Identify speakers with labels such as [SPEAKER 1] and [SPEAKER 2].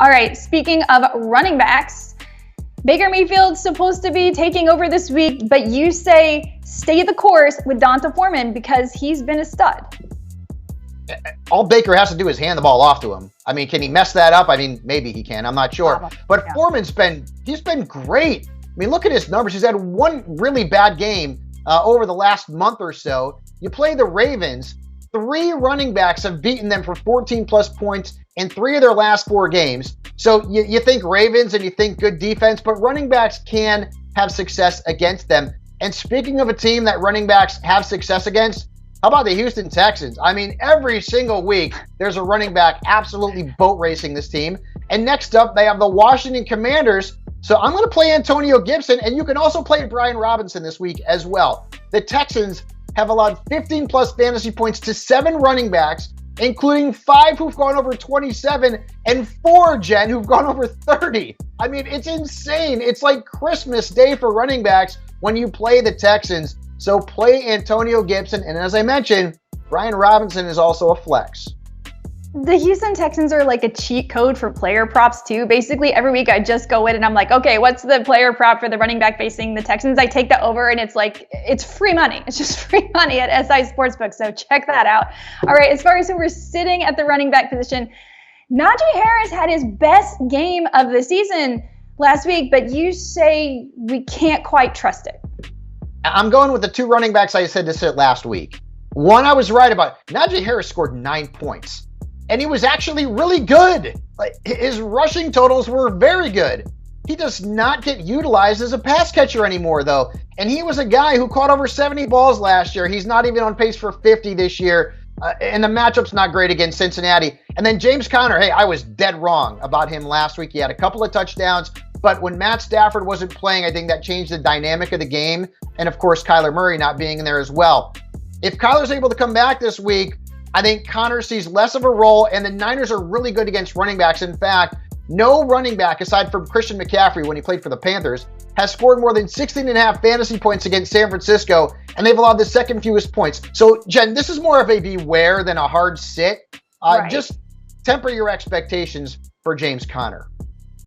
[SPEAKER 1] All right, speaking of running backs, Baker Mayfield's supposed to be taking over this week, but you say stay the course with Donta Foreman because he's been a stud.
[SPEAKER 2] All Baker has to do is hand the ball off to him. I mean, can he mess that up? I mean, maybe he can. I'm not sure. But yeah. Foreman's been great. I mean, look at his numbers. He's had one really bad game over the last month or so. You play the Ravens. 3 running backs have beaten them for 14-plus points in 3 of their last 4 games. So you think Ravens and you think good defense, but running backs can have success against them. And speaking of a team that running backs have success against, how about the Houston Texans? I mean, every single week, there's a running back absolutely boat racing this team. And next up, they have the Washington Commanders. So I'm going to play Antonio Gibson, and you can also play Brian Robinson this week as well. The Texans have allowed 15-plus fantasy points to 7 running backs, including 5 who've gone over 27 and 4, Jen, who've gone over 30. I mean, it's insane. It's like Christmas Day for running backs when you play the Texans. So play Antonio Gibson, and as I mentioned, Brian Robinson is also a flex.
[SPEAKER 1] The Houston Texans are like a cheat code for player props too. Basically, every week I just go in and I'm like, okay, what's the player prop for the running back facing the Texans? I take that over and it's like, it's free money. It's just free money at SI Sportsbook. So check that out. All right, as far as who we're sitting at the running back position, Najee Harris had his best game of the season last week, but you say we can't quite trust it.
[SPEAKER 2] I'm going with the 2 running backs I said to sit last week. One I was right about. Najee Harris scored 9 points. And he was actually really good. Like, his rushing totals were very good. He does not get utilized as a pass catcher anymore, though. And he was a guy who caught over 70 balls last year. He's not even on pace for 50 this year. And the matchup's not great against Cincinnati. And then James Conner, hey, I was dead wrong about him last week. He had a couple of touchdowns. But when Matt Stafford wasn't playing, I think that changed the dynamic of the game. And, of course, Kyler Murray not being in there as well. If Kyler's able to come back this week, I think Conner sees less of a role, and the Niners are really good against running backs. In fact, no running back, aside from Christian McCaffrey when he played for the Panthers, has scored more than 16.5 fantasy points against San Francisco, and they've allowed the second fewest points. So, Jen, this is more of a beware than a hard sit. Right. Just temper your expectations for James Conner.